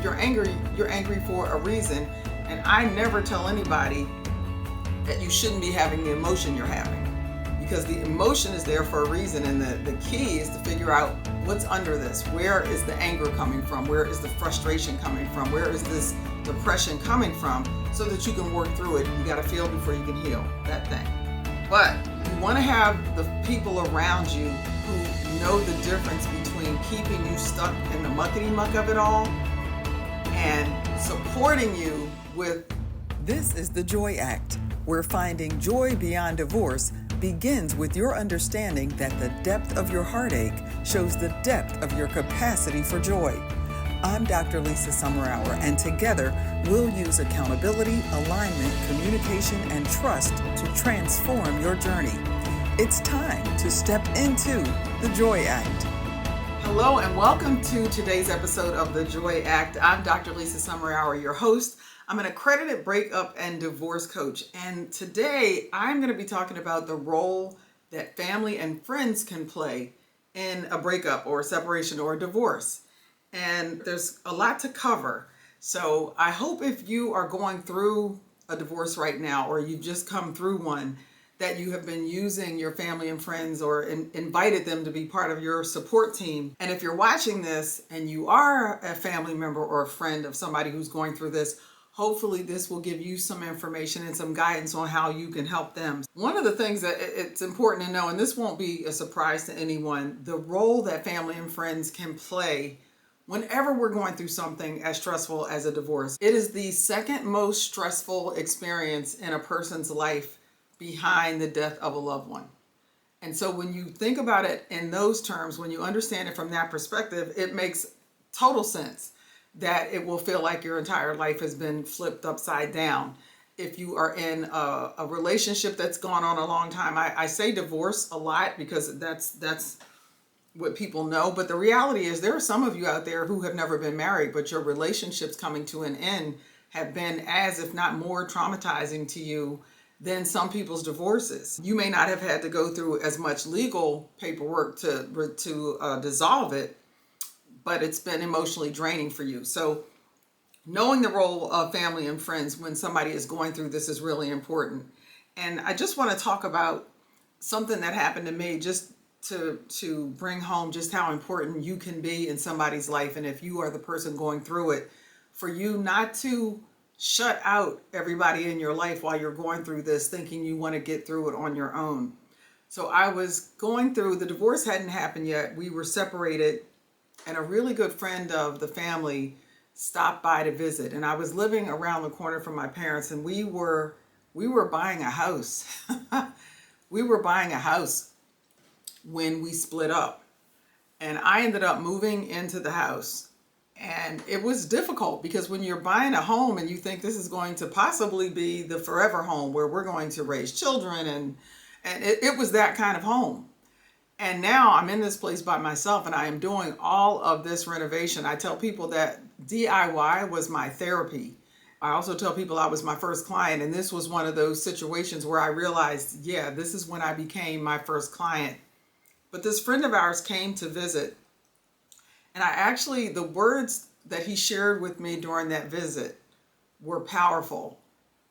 you're angry for a reason. And I never tell anybody that you shouldn't be having the emotion you're having, because the emotion is there for a reason. And the key is to figure out what's under this. Where is the anger coming from? Where is the frustration coming from? Where is this depression coming from? So that you can work through it. You got to feel before you can heal that thing. But you want to have the people around you who know the difference between keeping you stuck in the muckety muck of it all and supporting you with. This is the Joy Act, where finding joy beyond divorce begins with your understanding that the depth of your heartache shows the depth of your capacity for joy. I'm Dr. Lisa Summerour, and together we'll use accountability, alignment, communication, and trust to transform your journey. It's time to step into the Joy Act. Hello and welcome to today's episode of the Joy Act. I'm Dr. Lisa Summerour, your host. I'm an accredited breakup and divorce coach, and today I'm going to be talking about the role that family and friends can play in a breakup or a separation or a divorce. And there's a lot to cover. So I hope if you are going through a divorce right now, or you've just come through one, that you have been using your family and friends or invited them to be part of your support team. And if you're watching this and you are a family member or a friend of somebody who's going through this, hopefully this will give you some information and some guidance on how you can help them. One of the things that it's important to know, and this won't be a surprise to anyone, the role that family and friends can play whenever we're going through something as stressful as a divorce. It is the second most stressful experience in a person's life behind the death of a loved one. And so when you think about it in those terms, when you understand it from that perspective, it makes total sense that it will feel like your entire life has been flipped upside down. If you are in a relationship that's gone on a long time, I say divorce a lot because that's what people know. But the reality is there are some of you out there who have never been married, but your relationships coming to an end have been as, if not more, traumatizing to you than some people's divorces. You may not have had to go through as much legal paperwork to dissolve it, but it's been emotionally draining for you. So knowing the role of family and friends when somebody is going through this is really important. And I just want to talk about something that happened to me just to bring home just how important you can be in somebody's life. And if you are the person going through it, for you not to shut out everybody in your life while you're going through this, thinking you want to get through it on your own. So I was going through, the divorce hadn't happened yet. We were separated, and a really good friend of the family stopped by to visit. And I was living around the corner from my parents, and we were buying a house. We were buying a house when we split up. And I ended up moving into the house. And it was difficult because when you're buying a home and you think this is going to possibly be the forever home where we're going to raise children, and it was that kind of home. And now I'm in this place by myself and I am doing all of this renovation. I tell people that DIY was my therapy. I also tell people I was my first client, and this was one of those situations where I realized, yeah, this is when I became my first client. But this friend of ours came to visit, and the words that he shared with me during that visit were powerful.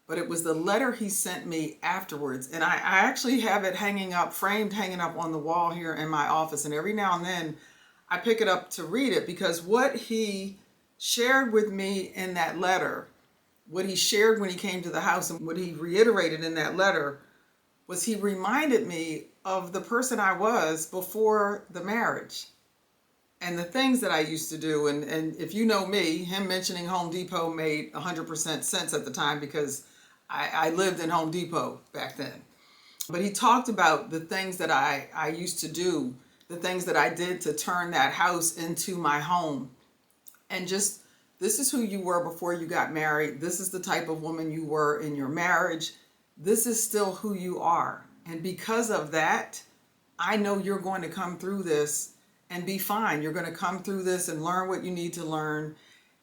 But it was the letter he sent me afterwards. And I actually have it hanging up on the wall here in my office. And every now and then I pick it up to read it, because what he shared with me in that letter, what he shared when he came to the house, and what he reiterated in that letter, was he reminded me of the person I was before the marriage and the things that I used to do. And if you know me, him mentioning Home Depot made 100% sense at the time, because I lived in Home Depot back then. But he talked about the things that I used to do, the things that I did to turn that house into my home. And just, this is who you were before you got married. This is the type of woman you were in your marriage. This is still who you are. And because of that, I know you're going to come through this and be fine. You're going to come through this and learn what you need to learn.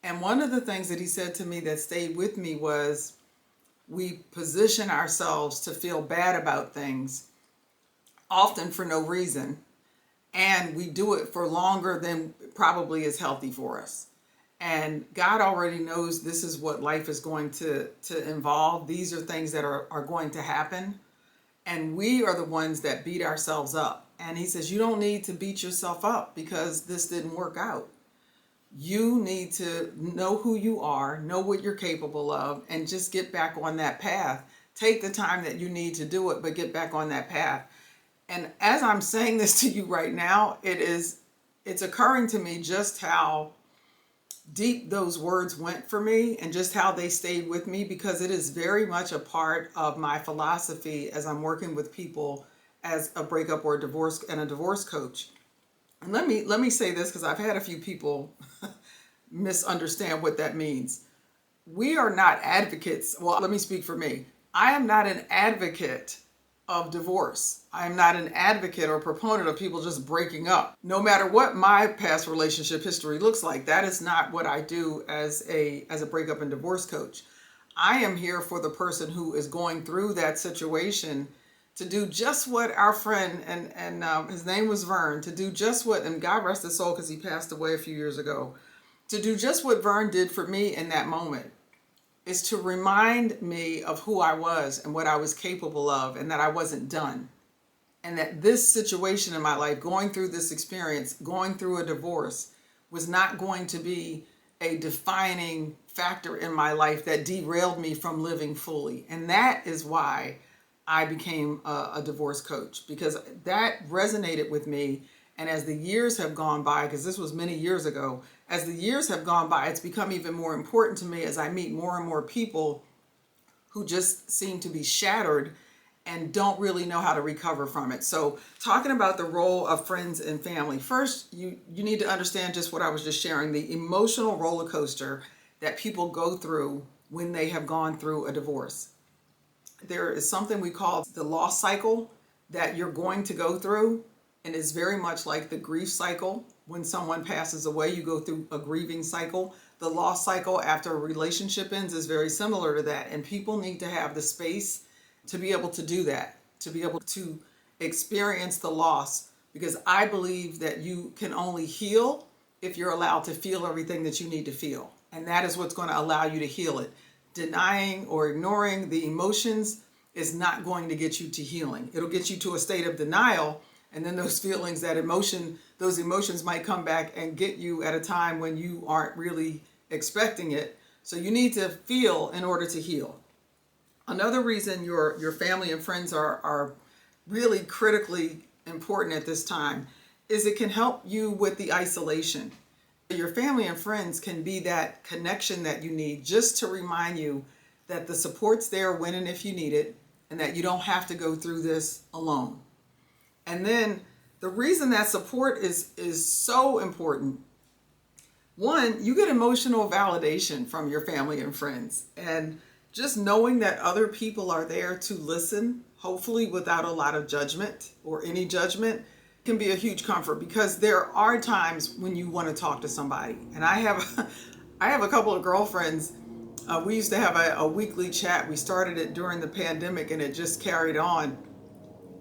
And one of the things that he said to me that stayed with me was, we position ourselves to feel bad about things, often for no reason, and we do it for longer than probably is healthy for us. And God already knows this is what life is going to involve. These are things that are going to happen. And we are the ones that beat ourselves up. And he says, you don't need to beat yourself up because this didn't work out. You need to know who you are, know what you're capable of, and just get back on that path. Take the time that you need to do it, but get back on that path. And as I'm saying this to you right now, it's occurring to me just how deep those words went for me and just how they stayed with me, because it is very much a part of my philosophy as I'm working with people as a breakup or divorce and a divorce coach. And let me say this, because I've had a few people misunderstand what that means. We are not advocates. Well, let me speak for me. I am not an advocate of divorce. I am not an advocate or proponent of people just breaking up. No matter what my past relationship history looks like, that is not what I do as a breakup and divorce coach. I am here for the person who is going through that situation to do just what our friend, and his name was Vern, to do just what, and God rest his soul because he passed away a few years ago, to do just what Vern did for me in that moment, is to remind me of who I was and what I was capable of, and that I wasn't done. And that this situation in my life, going through this experience, going through a divorce, was not going to be a defining factor in my life that derailed me from living fully. And that is why I became a divorce coach, because that resonated with me. And as the years have gone by, because this was many years ago, as the years have gone by, it's become even more important to me as I meet more and more people who just seem to be shattered and don't really know how to recover from it. So talking about the role of friends and family, first, you need to understand just what I was just sharing, the emotional roller coaster that people go through when they have gone through a divorce. There is something we call the loss cycle that you're going to go through, and it's very much like the grief cycle. When someone passes away, you go through a grieving cycle. The loss cycle after a relationship ends is very similar to that, and people need to have the space to be able to do that, to be able to experience the loss, because I believe that you can only heal if you're allowed to feel everything that you need to feel, and that is what's going to allow you to heal it. Denying or ignoring the emotions is not going to get you to healing. It'll get you to a state of denial, and then those feelings, those emotions might come back and get you at a time when you aren't really expecting it. So you need to feel in order to heal. Another reason your family and friends are really critically important at this time is it can help you with the isolation. Your family and friends can be that connection that you need, just to remind you that the support's there when and if you need it, and that you don't have to go through this alone. And then the reason that support is so important, one, you get emotional validation from your family and friends. And just knowing that other people are there to listen, hopefully without a lot of judgment or any judgment, can be a huge comfort, because there are times when you want to talk to somebody. And I have a couple of girlfriends. We used to have a weekly chat. We started it during the pandemic and it just carried on.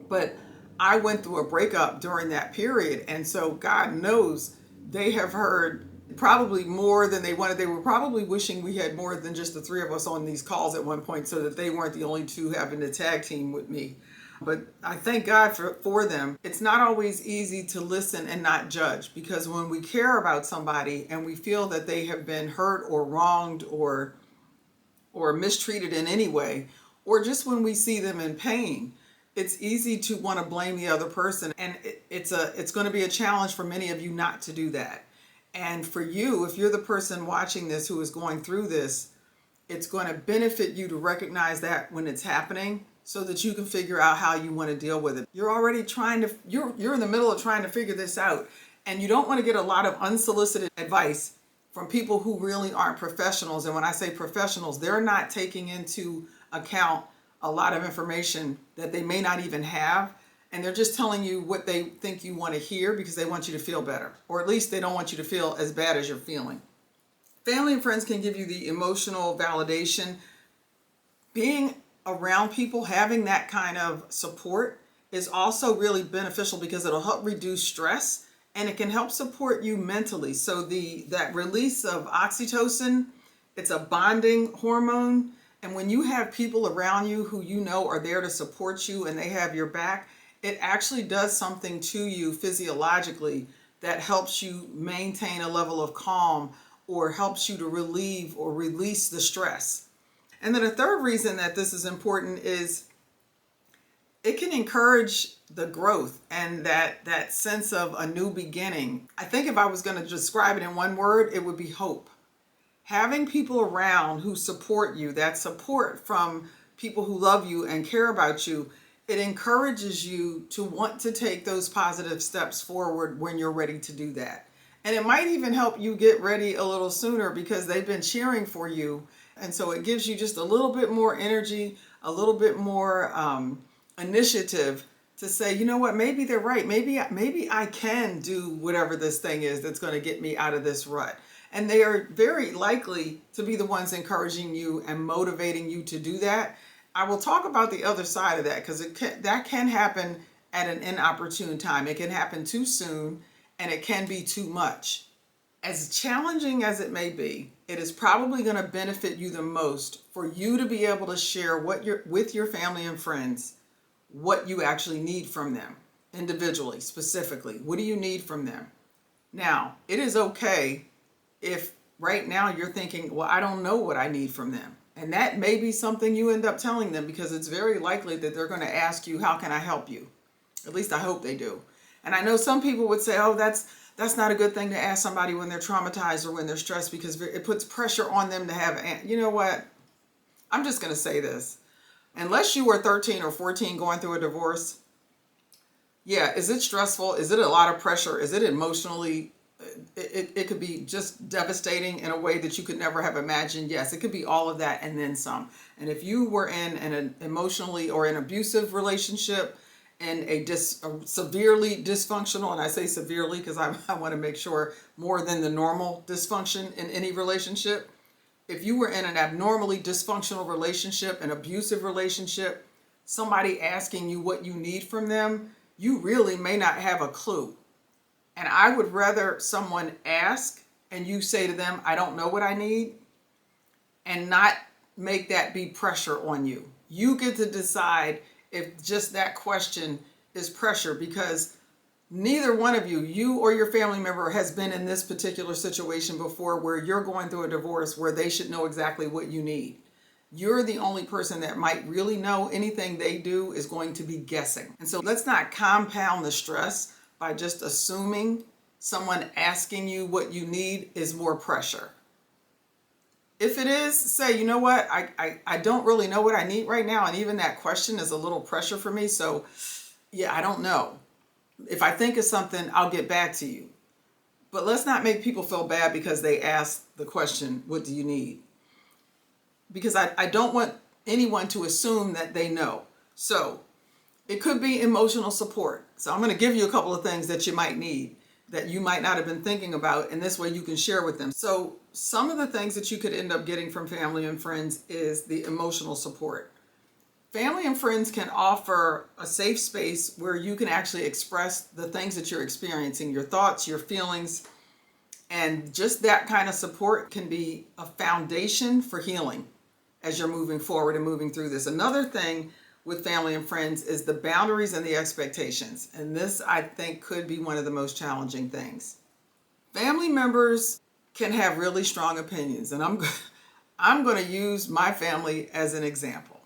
But I went through a breakup during that period. And so God knows they have heard probably more than they wanted. They were probably wishing we had more than just the three of us on these calls at one point, so that they weren't the only two having to tag team with me. But I thank God for them. It's not always easy to listen and not judge, because when we care about somebody and we feel that they have been hurt or wronged or mistreated in any way, or just when we see them in pain, it's easy to want to blame the other person. And it's going to be a challenge for many of you not to do that. And for you, if you're the person watching this who is going through this, it's going to benefit you to recognize that when it's happening, so that you can figure out how you want to deal with it. You're already you're in the middle of trying to figure this out, and you don't want to get a lot of unsolicited advice from people who really aren't professionals. And when I say professionals, they're not taking into account a lot of information that they may not even have, and they're just telling you what they think you want to hear because they want you to feel better, or at least they don't want you to feel as bad as you're feeling. Family and friends can give you the emotional validation. Being around people, having that kind of support is also really beneficial, because it'll help reduce stress and it can help support you mentally. So that release of oxytocin, it's a bonding hormone. And when you have people around you who you know are there to support you and they have your back, it actually does something to you physiologically that helps you maintain a level of calm or helps you to relieve or release the stress. And then a third reason that this is important is it can encourage the growth and that sense of a new beginning. I think if I was going to describe it in one word, it would be hope. Having people around who support you, that support from people who love you and care about you, it encourages you to want to take those positive steps forward when you're ready to do that. And it might even help you get ready a little sooner because they've been cheering for you. And so it gives you just a little bit more energy, a little bit more initiative to say, you know what, maybe they're right. Maybe I can do whatever this thing is that's going to get me out of this rut. And they are very likely to be the ones encouraging you and motivating you to do that. I will talk about the other side of that because that can happen at an inopportune time. It can happen too soon and it can be too much. As challenging as it may be, it is probably going to benefit you the most for you to be able to share with your family and friends what you actually need from them individually, specifically. What do you need from them? Now, it is okay if right now you're thinking, well, I don't know what I need from them. And that may be something you end up telling them because it's very likely that they're going to ask you, how can I help you? At least I hope they do. And I know some people would say, oh, that's not a good thing to ask somebody when they're traumatized or when they're stressed because it puts pressure on them to have, you know what? I'm just going to say this. Unless you were 13 or 14 going through a divorce, yeah, is it stressful? Is it a lot of pressure? Is it emotionally, it could be just devastating in a way that you could never have imagined. Yes, it could be all of that and then some. And if you were in an emotionally or an abusive relationship and a severely dysfunctional, and I say severely because I want to make sure more than the normal dysfunction in any relationship. If you were in an abnormally dysfunctional relationship, an abusive relationship, somebody asking you what you need from them, you really may not have a clue. And I would rather someone ask and you say to them, I don't know what I need, and not make that be pressure on you. You get to decide if just that question is pressure because neither one of you or your family member has been in this particular situation before where you're going through a divorce where they should know exactly what you need. You're the only person that might really know. Anything they do is going to be guessing. And so let's not compound the stress by just assuming someone asking you what you need is more pressure. If it is, say, you know what, I don't really know what I need right now. And even that question is a little pressure for me. So yeah, I don't know. If I think of something, I'll get back to you. But let's not make people feel bad because they asked the question, what do you need? Because I don't want anyone to assume that they know. So it could be emotional support. So I'm going to give you a couple of things that you might need that you might not have been thinking about, and this way you can share with them. So some of the things that you could end up getting from family and friends is the emotional support. Family and friends can offer a safe space where you can actually express the things that you're experiencing, your thoughts, your feelings, and just that kind of support can be a foundation for healing as you're moving forward and moving through this. Another thing with family and friends is the boundaries and the expectations. And this, I think, could be one of the most challenging things. Family members can have really strong opinions, and I'm going to use my family as an example.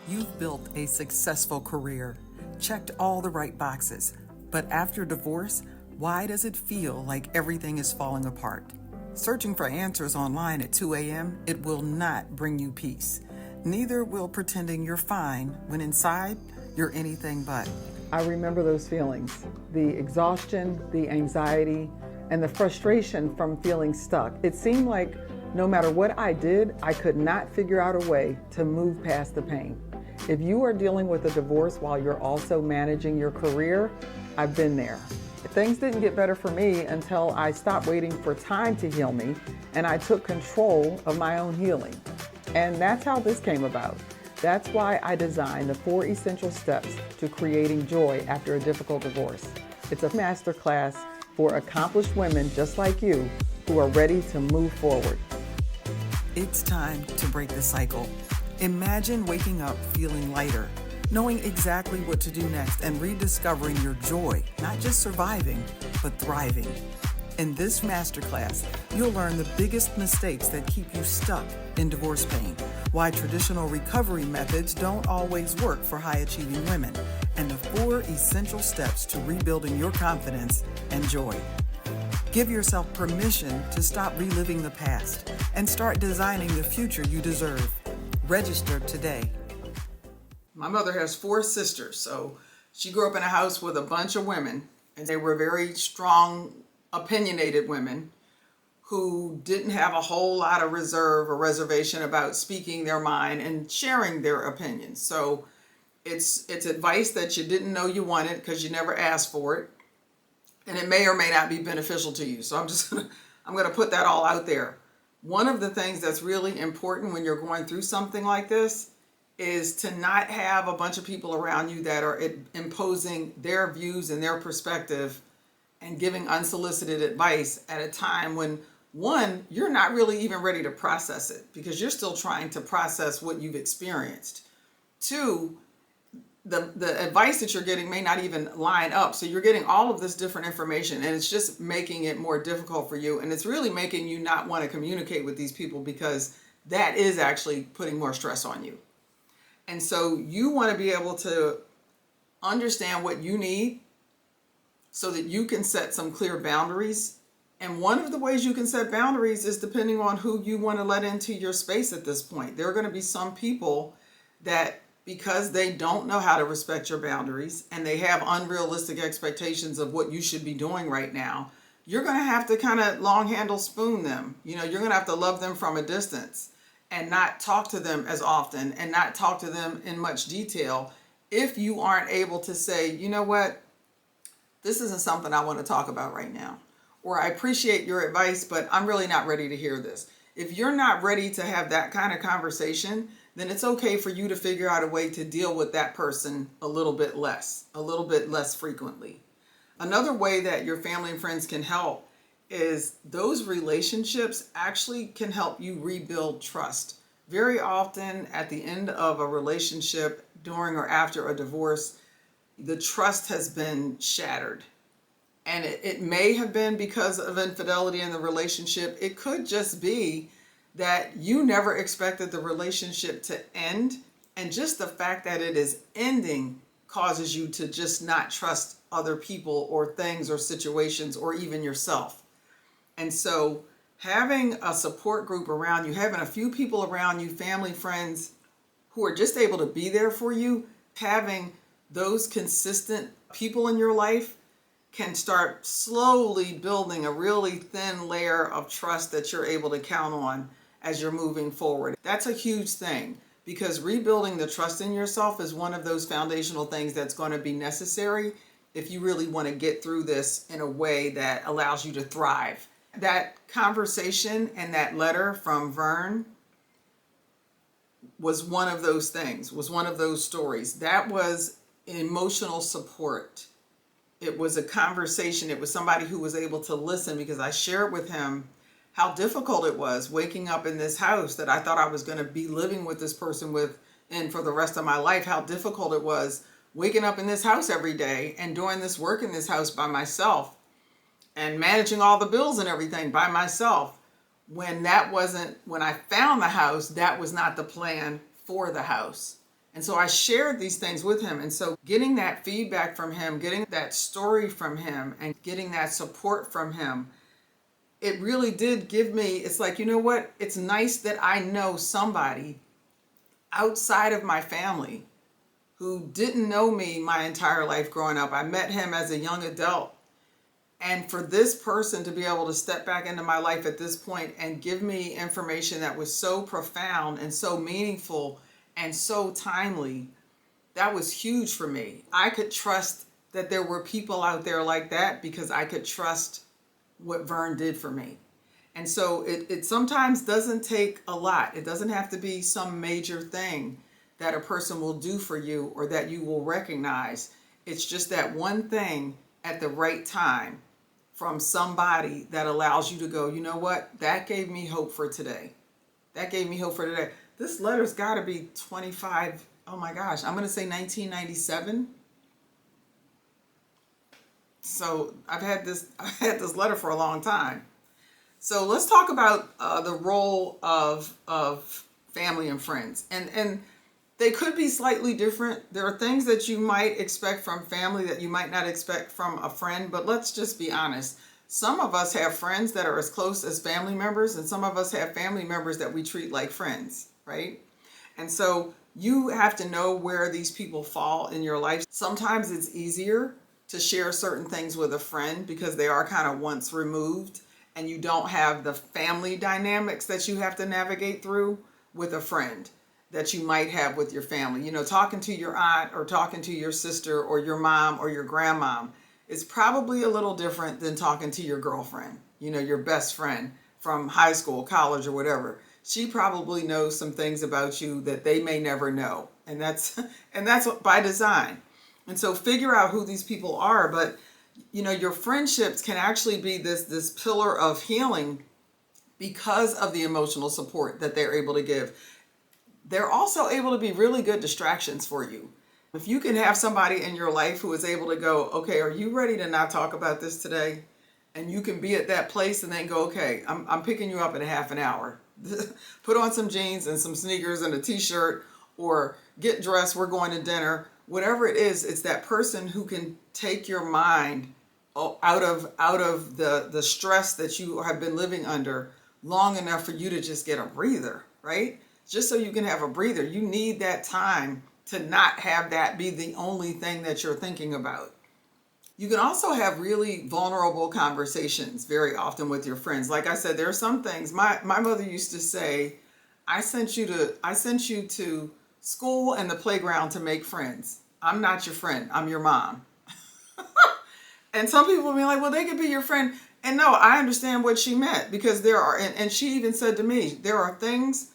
You've built a successful career, checked all the right boxes, but after divorce, why does it feel like everything is falling apart? Searching for answers online at 2 a.m., it will not bring you peace. Neither will pretending you're fine when inside you're anything but. I remember those feelings, the exhaustion, the anxiety, and the frustration from feeling stuck. It seemed like no matter what I did, I could not figure out a way to move past the pain. If you are dealing with a divorce while you're also managing your career, I've been there. Things didn't get better for me until I stopped waiting for time to heal me and I took control of my own healing. And that's how this came about. That's why I designed the 4 essential steps to creating joy after a difficult divorce. It's a masterclass for accomplished women just like you who are ready to move forward. It's time to break the cycle. Imagine waking up feeling lighter, knowing exactly what to do next, and rediscovering your joy, not just surviving, but thriving. In this masterclass, you'll learn the biggest mistakes that keep you stuck in divorce pain, why traditional recovery methods don't always work for high-achieving women, and the 4 essential steps to rebuilding your confidence and joy. Give yourself permission to stop reliving the past and start designing the future you deserve. Register today. My mother has 4 sisters, so she grew up in a house with a bunch of women, and they were very strong, opinionated women who didn't have a whole lot of reserve or reservation about speaking their mind and sharing their opinions. So it's advice that you didn't know you wanted because you never asked for it, and it may or may not be beneficial to you. So I'm gonna put that all out there. One of the things that's really important when you're going through something like this is to not have a bunch of people around you that are imposing their views and their perspective and giving unsolicited advice at a time when, one, you're not really even ready to process it because you're still trying to process what you've experienced. 2, the advice that you're getting may not even line up. So you're getting all of this different information and it's just making it more difficult for you. And it's really making you not want to communicate with these people because that is actually putting more stress on you. And so you want to be able to understand what you need so that you can set some clear boundaries. And one of the ways you can set boundaries is depending on who you want to let into your space at this point. There are going to be some people that, because they don't know how to respect your boundaries and they have unrealistic expectations of what you should be doing right now, you're going to have to kind of long handle spoon them. You're going to have to love them from a distance and not talk to them as often and not talk to them in much detail if you aren't able to say, you know what, this isn't something I want to talk about right now. Or I appreciate your advice, but I'm really not ready to hear this. If you're not ready to have that kind of conversation, then it's okay for you to figure out a way to deal with that person a little bit less frequently. Another way that your family and friends can help is those relationships actually can help you rebuild trust. Very often at the end of a relationship, during or after a divorce, the trust has been shattered. And it may have been because of infidelity in the relationship. It could just be that you never expected the relationship to end. And just the fact that it is ending causes you to just not trust other people or things or situations or even yourself. And so having a support group around you, having a few people around you, family, friends, who are just able to be there for you, having those consistent people in your life can start slowly building a really thin layer of trust that you're able to count on as you're moving forward. That's a huge thing because rebuilding the trust in yourself is one of those foundational things that's going to be necessary if you really want to get through this in a way that allows you to thrive. That conversation and that letter from Vern was one of those things, was one of those stories. That was emotional support. It was a conversation. It was somebody who was able to listen because I shared with him how difficult it was waking up in this house that I thought I was going to be living with this person and for the rest of my life, how difficult it was waking up in this house every day and doing this work in this house by myself and managing all the bills and everything by myself. When I found the house, that was not the plan for the house. And so I shared these things with him. And so getting that feedback from him, getting that story from him, and getting that support from him, it really did give me, it's like, you know what? It's nice that I know somebody outside of my family who didn't know me my entire life growing up. I met him as a young adult. And for this person to be able to step back into my life at this point and give me information that was so profound and so meaningful and so timely, that was huge for me. I could trust that there were people out there like that because I could trust what Vern did for me. And so it sometimes doesn't take a lot. It doesn't have to be some major thing that a person will do for you or that you will recognize. It's just that one thing at the right time from somebody that allows you to go, you know what? That gave me hope for today. That gave me hope for today. This letter's got to be 25. Oh my gosh, I'm going to say 1997. So I've had this letter for a long time. So let's talk about the role of family and friends, and they could be slightly different. There are things that you might expect from family that you might not expect from a friend. But let's just be honest. Some of us have friends that are as close as family members, and some of us have family members that we treat like friends, right? And so you have to know where these people fall in your life. Sometimes it's easier to share certain things with a friend because they are kind of once removed and you don't have the family dynamics that you have to navigate through with a friend that you might have with your family. You know, talking to your aunt or talking to your sister or your mom or your grandmom is probably a little different than talking to your girlfriend, you know, your best friend from high school, college, or whatever. She probably knows some things about you that they may never know. And that's by design. And so figure out who these people are. But, you know, your friendships can actually be this pillar of healing because of the emotional support that they're able to give. They're also able to be really good distractions for you. If you can have somebody in your life who is able to go, okay, are you ready to not talk about this today? And you can be at that place and then go, okay, I'm picking you up in a half an hour. Put on some jeans and some sneakers and a t-shirt, or get dressed, we're going to dinner. Whatever it is, it's that person who can take your mind out of the stress that you have been living under long enough for you to just get a breather, right? Just so you can have a breather. You need that time to not have that be the only thing that you're thinking about. You can also have really vulnerable conversations very often with your friends. Like I said, there are some things my mother used to say, I sent you to school and the playground to make friends. I'm not your friend. I'm your mom. And some people will be like, well, they could be your friend. And no, I understand what she meant, because there are, and she even said to me, there are things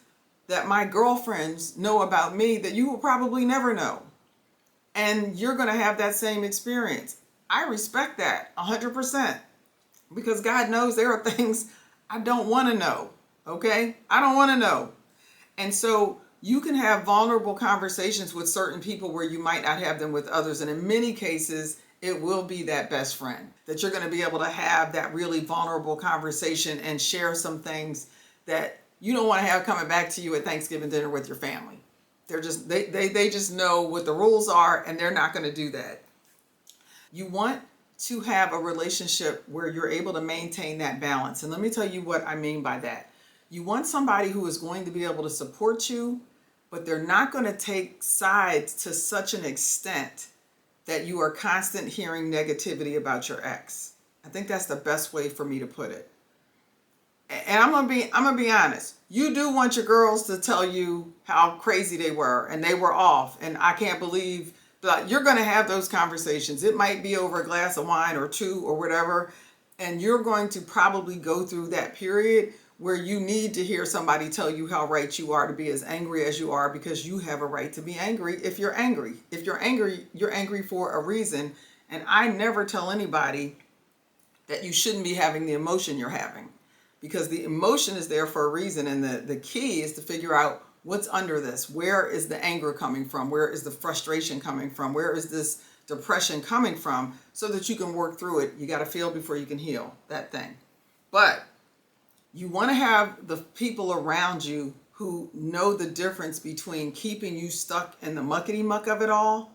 that my girlfriends know about me that you will probably never know. And you're going to have that same experience. I respect that 100%, because God knows there are things I don't want to know. Okay? I don't want to know. And so you can have vulnerable conversations with certain people where you might not have them with others. And in many cases, it will be that best friend that you're going to be able to have that really vulnerable conversation and share some things that you don't want to have coming back to you at Thanksgiving dinner with your family. They're just, they just know what the rules are, and they're not going to do that. You want to have a relationship where you're able to maintain that balance. And let me tell you what I mean by that. You want somebody who is going to be able to support you, but they're not going to take sides to such an extent that you are constant hearing negativity about your ex. I think that's the best way for me to put it. And I'm gonna be honest. You do want your girls to tell you how crazy they were and they were off, and I can't believe. But you're gonna have those conversations. It might be over a glass of wine or two or whatever, and you're going to probably go through that period where you need to hear somebody tell you how right you are to be as angry as you are, because you have a right to be angry if you're angry. If you're angry for a reason. And I never tell anybody that you shouldn't be having the emotion you're having, because the emotion is there for a reason. And the key is to figure out what's under this. Where is the anger coming from? Where is the frustration coming from? Where is this depression coming from? So that you can work through it. You got to feel before you can heal that thing. But you want to have the people around you who know the difference between keeping you stuck in the muckety muck of it all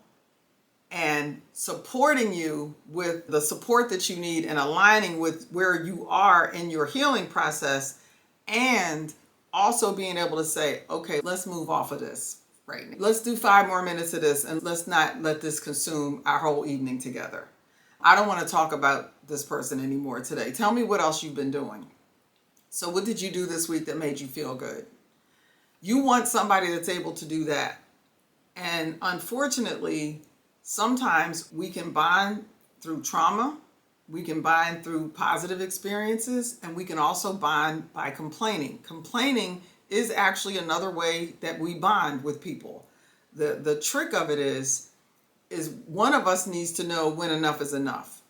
and supporting you with the support that you need and aligning with where you are in your healing process, and also being able to say, okay, let's move off of this right now. Let's do 5 more minutes of this, and let's not let this consume our whole evening together. I don't want to talk about this person anymore today. Tell me what else you've been doing. So what did you do this week that made you feel good? You want somebody that's able to do that. And unfortunately, sometimes we can bond through trauma, we can bond through positive experiences, and we can also bond by complaining. Complaining is actually another way that we bond with people. The trick of it is one of us needs to know when enough is enough.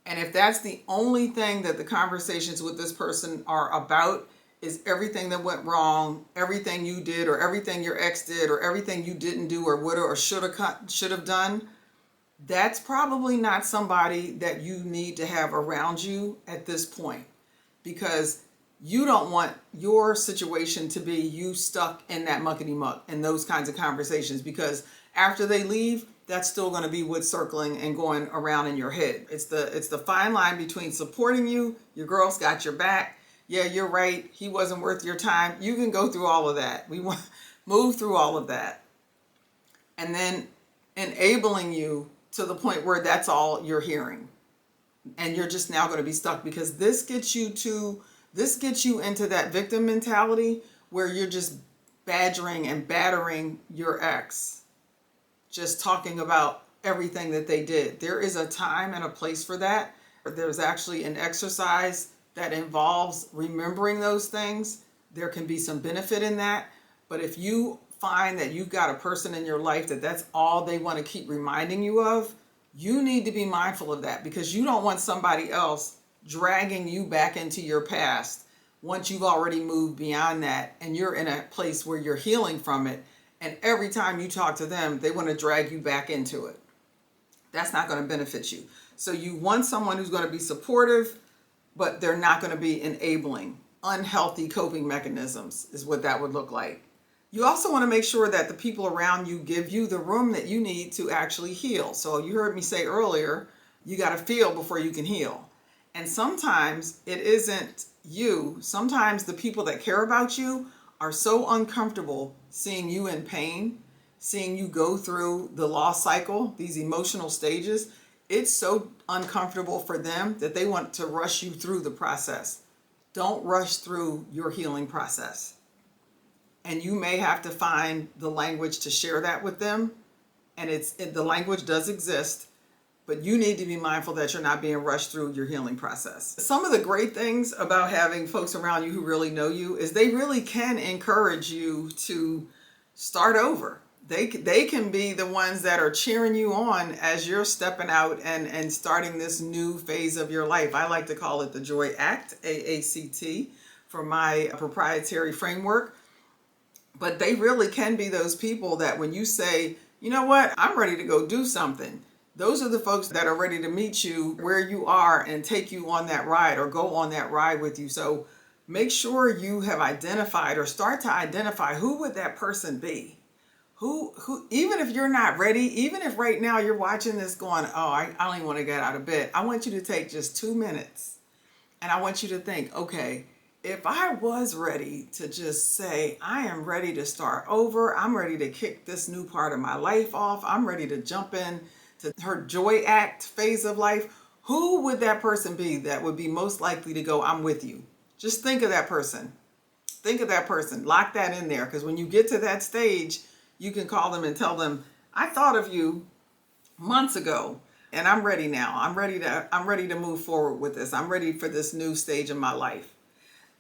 And if that's the only thing that the conversations with this person are about, is everything that went wrong, everything you did, or everything your ex did, or everything you didn't do, or would or should have done, that's probably not somebody that you need to have around you at this point, because you don't want your situation to be you stuck in that muckety muck and those kinds of conversations, because after they leave, that's still going to be what's circling and going around in your head. It's the fine line between supporting you, your girl's got your back, yeah, you're right, he wasn't worth your time. You can go through all of that. We want move through all of that. And then enabling you to the point where that's all you're hearing. And you're just now going to be stuck, because this gets you into that victim mentality where you're just badgering and battering your ex, just talking about everything that they did. There is a time and a place for that. There's actually an exercise that involves remembering those things. There can be some benefit in that. But if you find that you've got a person in your life that's all they want to keep reminding you of, you need to be mindful of that, because you don't want somebody else dragging you back into your past once you've already moved beyond that and you're in a place where you're healing from it. And every time you talk to them, they want to drag you back into it. That's not going to benefit you. So you want someone who's going to be supportive, but they're not going to be enabling. Unhealthy coping mechanisms is what that would look like. You also want to make sure that the people around you give you the room that you need to actually heal. So you heard me say earlier, you got to feel before you can heal. And sometimes it isn't you. Sometimes the people that care about you are so uncomfortable seeing you in pain, seeing you go through the loss cycle, these emotional stages. It's so uncomfortable for them that they want to rush you through the process. Don't rush through your healing process. And you may have to find the language to share that with them. And the language does exist, but you need to be mindful that you're not being rushed through your healing process. Some of the great things about having folks around you who really know you is they really can encourage you to start over. They can be the ones that are cheering you on as you're stepping out and starting this new phase of your life. I like to call it the Joy Act, A.A.C.T, for my proprietary framework. But they really can be those people that when you say, you know what, I'm ready to go do something, those are the folks that are ready to meet you where you are and take you on that ride or go on that ride with you. So make sure you have identified or start to identify who would that person be. Who, even if you're not ready, even if right now you're watching this going, oh, I don't even want to get out of bed. I want you to take just 2 minutes and I want you to think, okay, if I was ready to just say, I am ready to start over, I'm ready to kick this new part of my life off, I'm ready to jump in to her Joy Act phase of life, who would that person be that would be most likely to go, I'm with you? Just think of that person. Think of that person. Lock that in there, because when you get to that stage, you can call them and tell them, I thought of you months ago and I'm ready now. I'm ready to move forward with this. I'm ready for this new stage of my life.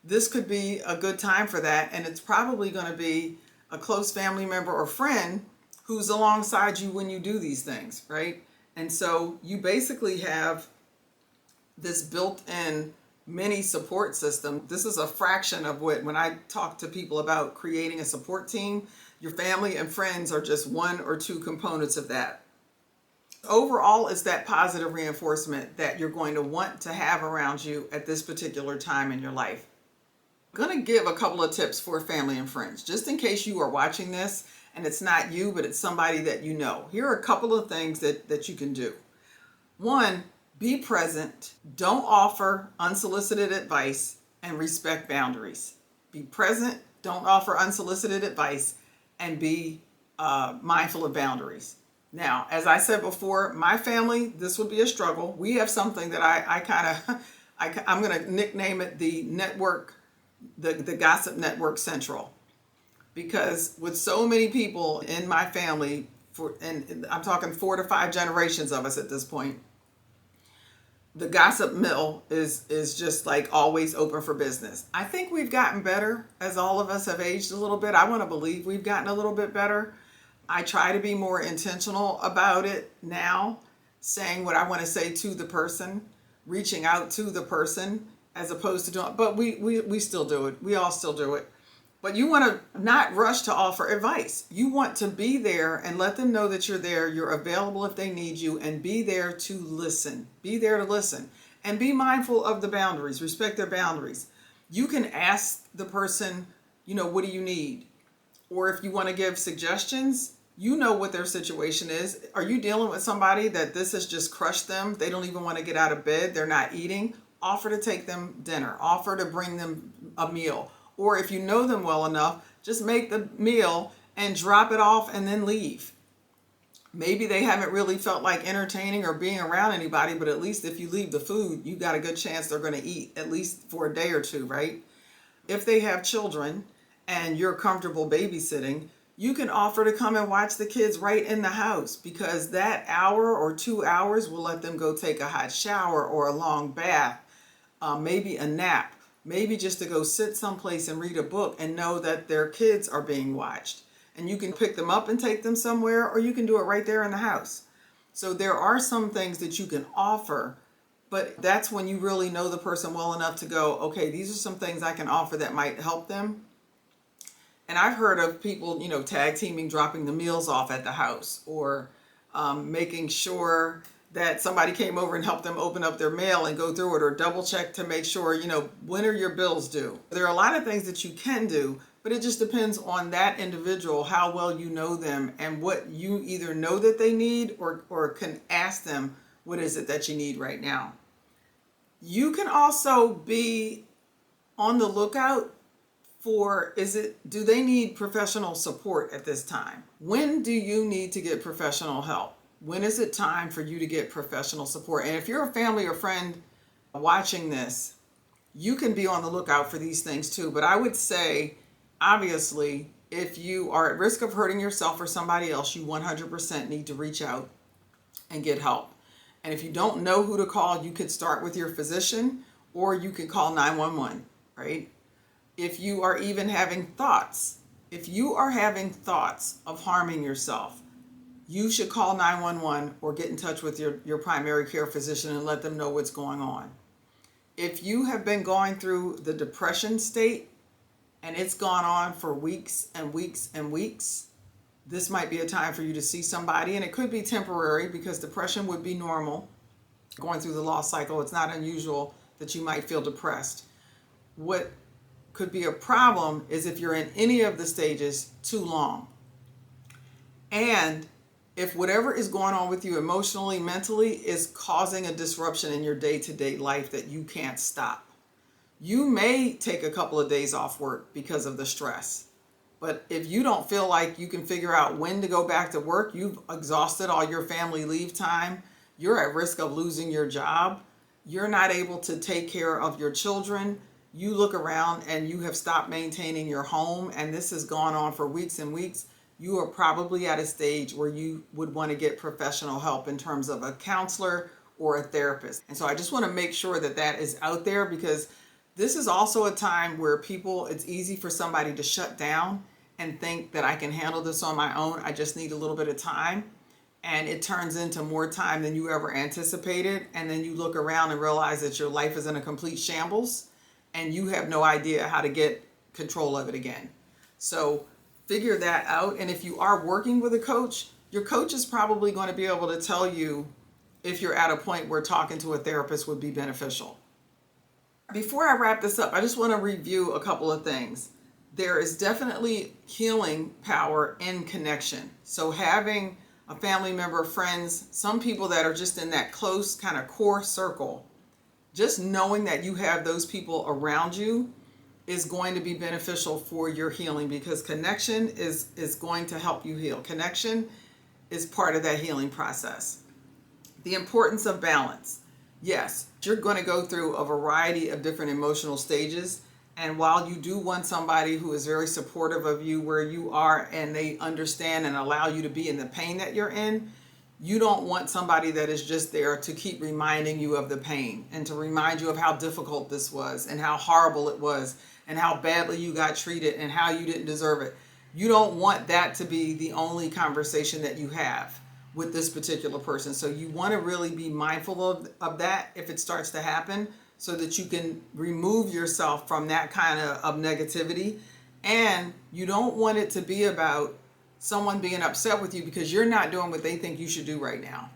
This could be a good time for that, and it's probably going to be a close family member or friend who's alongside you when you do these things, right? And so you basically have this built-in mini support system. This is a fraction of when I talk to people about creating a support team, your family and friends are just 1 or 2 components of that. Overall, it's that positive reinforcement that you're going to want to have around you at this particular time in your life. I'm going to give a couple of tips for family and friends, just in case you are watching this and it's not you, but it's somebody that you know. Here are a couple of things that you can do. 1, be present. Don't offer unsolicited advice and respect boundaries. Be present. Don't offer unsolicited advice and be mindful of boundaries. Now, as I said before, my family, this would be a struggle. We have something that I'm going to nickname it the network, the Gossip Network Central, because with so many people in my family, and I'm talking 4 to 5 generations of us at this point, the gossip mill is just like always open for business. I think we've gotten better as all of us have aged a little bit. I want to believe we've gotten a little bit better. I try to be more intentional about it now, saying what I want to say to the person. reaching out to the person as opposed to doing, but we still do it. We all still do it. But you want to not rush to offer advice. You want to be there and let them know that you're there. You're available if they need you, and be there to listen. Be there to listen. And be mindful of the boundaries. Respect their boundaries. You can ask the person, what do you need? Or if you want to give suggestions, you know what their situation is. Are you dealing with somebody that this has just crushed them? They don't even want to get out of bed. They're not eating. Offer to take them dinner. Offer to bring them a meal. Or if you know them well enough, just make the meal and drop it off and then leave. Maybe they haven't really felt like entertaining or being around anybody, but at least if you leave the food, you got a good chance they're going to eat, at least for a day or two, right? If they have children and you're comfortable babysitting, you can offer to come and watch the kids right in the house, because that hour or 2 hours will let them go take a hot shower or a long bath, maybe a nap, maybe just to go sit someplace and read a book and know that their kids are being watched. And you can pick them up and take them somewhere, or you can do it right there in the house. So there are some things that you can offer, but that's when you really know the person well enough to go, okay, these are some things I can offer that might help them. And I've heard of people, tag teaming, dropping the meals off at the house, or making sure that somebody came over and helped them open up their mail and go through it, or double check to make sure, when are your bills due? There are a lot of things that you can do, but it just depends on that individual, how well you know them, and what you either know that they need, or can ask them, what is it that you need right now? You can also be on the lookout for, do they need professional support at this time? When do you need to get professional help? When is it time for you to get professional support? And if you're a family or friend watching this, you can be on the lookout for these things too. But I would say, obviously, if you are at risk of hurting yourself or somebody else, you 100% need to reach out and get help. And if you don't know who to call, you could start with your physician, or you could call 911, right? If you are even having thoughts, of harming yourself, you should call 911 or get in touch with your primary care physician and let them know what's going on. If you have been going through the depression state and it's gone on for weeks and weeks and weeks, this might be a time for you to see somebody. And it could be temporary, because depression would be normal. Going through the loss cycle, it's not unusual that you might feel depressed. What could be a problem is if you're in any of the stages too long. And if whatever is going on with you emotionally, mentally, is causing a disruption in your day-to-day life that you can't stop. You may take a couple of days off work because of the stress. But if you don't feel like you can figure out when to go back to work, you've exhausted all your family leave time, you're at risk of losing your job, you're not able to take care of your children, you look around and you have stopped maintaining your home, and this has gone on for weeks and weeks, you are probably at a stage where you would want to get professional help in terms of a counselor or a therapist. And so I just want to make sure that that is out there, because this is also a time where it's easy for somebody to shut down and think that I can handle this on my own. I just need a little bit of time. And it turns into more time than you ever anticipated. And then you look around and realize that your life is in a complete shambles and you have no idea how to get control of it again. So figure that out. And if you are working with a coach, your coach is probably going to be able to tell you if you're at a point where talking to a therapist would be beneficial. Before I wrap this up, I just want to review a couple of things. There is definitely healing power in connection. So having a family member, friends, some people that are just in that close kind of core circle, just knowing that you have those people around you is going to be beneficial for your healing, because connection is going to help you heal. Connection is part of that healing process. The importance of balance. Yes, you're going to go through a variety of different emotional stages. And while you do want somebody who is very supportive of you where you are, and they understand and allow you to be in the pain that you're in, you don't want somebody that is just there to keep reminding you of the pain and to remind you of how difficult this was and how horrible it was and how badly you got treated and how you didn't deserve it. You don't want that to be the only conversation that you have. with this particular person. So you want to really be mindful of that if it starts to happen, so that you can remove yourself from that kind of negativity. And you don't want it to be about someone being upset with you because you're not doing what they think you should do right now.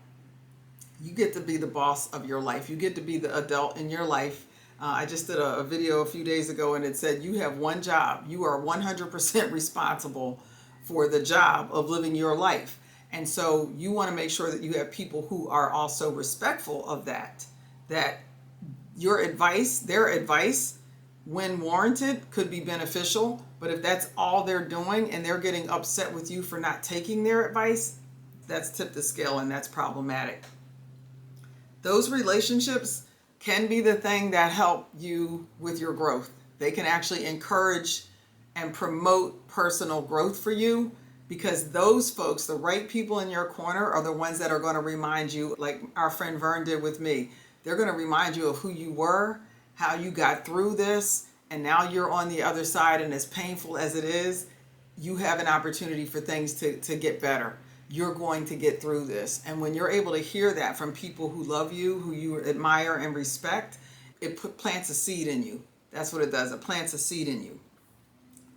You get to be the boss of your life. You get to be the adult in your life. I just did a video a few days ago, and it said you have one job. You are 100% responsible for the job of living your life. And so you want to make sure that you have people who are also respectful of that your advice, their advice, when warranted, could be beneficial. But if that's all they're doing and they're getting upset with you for not taking their advice, that's tipped the scale, and that's problematic. Those relationships can be the thing that help you with your growth. They can actually encourage and promote personal growth for you, because those folks, the right people in your corner, are the ones that are going to remind you, like our friend Vern did with me. They're going to remind you of who you were, how you got through this, and now you're on the other side, and as painful as it is, you have an opportunity for things to get better. You're going to get through this. And when you're able to hear that from people who love you, who you admire and respect, it plants a seed in you. That's what it does. It plants a seed in you.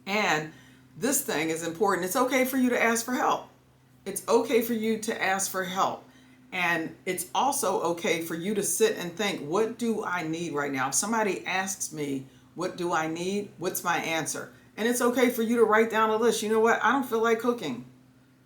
And this thing is important. It's okay for you to ask for help. It's okay for you to ask for help. And it's also okay for you to sit and think, what do I need right now? If somebody asks me, what do I need? What's my answer? And it's okay for you to write down a list. You know what? I don't feel like cooking.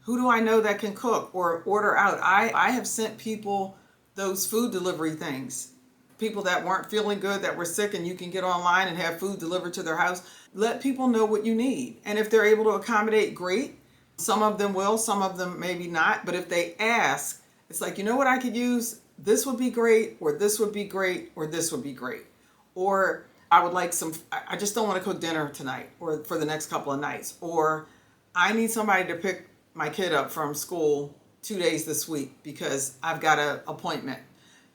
Who do I know that can cook or order out? I have sent people those food delivery things. People that weren't feeling good, that were sick, and you can get online and have food delivered to their house. Let people know what you need. And if they're able to accommodate, great. Some of them will, some of them maybe not. But if they ask, it's like, you know what I could use? This would be great, or this would be great, or this would be great. Or I would like I just don't want to cook dinner tonight or for the next couple of nights. Or I need somebody to pick my kid up from school 2 days this week because I've got an appointment.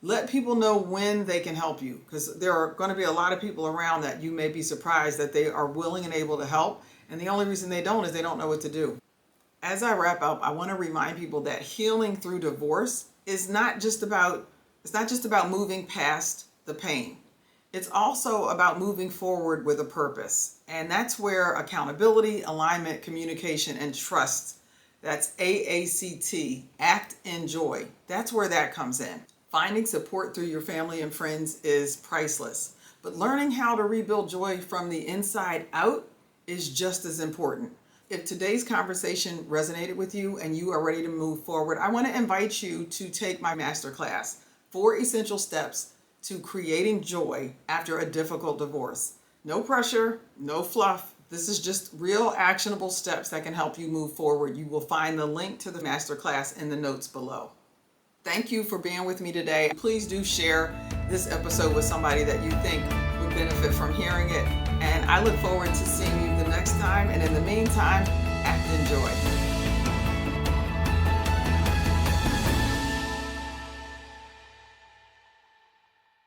Let people know when they can help you, because there are going to be a lot of people around that you may be surprised that they are willing and able to help. And the only reason they don't is they don't know what to do. As I wrap up, I want to remind people that healing through divorce is not just about moving past the pain. It's also about moving forward with a purpose. And that's where accountability, alignment, communication, and trust, that's A.A.C.T, act in joy. That's where that comes in. Finding support through your family and friends is priceless. But learning how to rebuild joy from the inside out is just as important. If today's conversation resonated with you and you are ready to move forward, I want to invite you to take my Masterclass, 4 Essential Steps to Creating Joy After a Difficult Divorce. No pressure, no fluff. This is just real actionable steps that can help you move forward. You will find the link to the Masterclass in the notes below. Thank you for being with me today. Please do share this episode with somebody that you think would benefit from hearing it. And I look forward to seeing you the next time. And in the meantime, act in joy.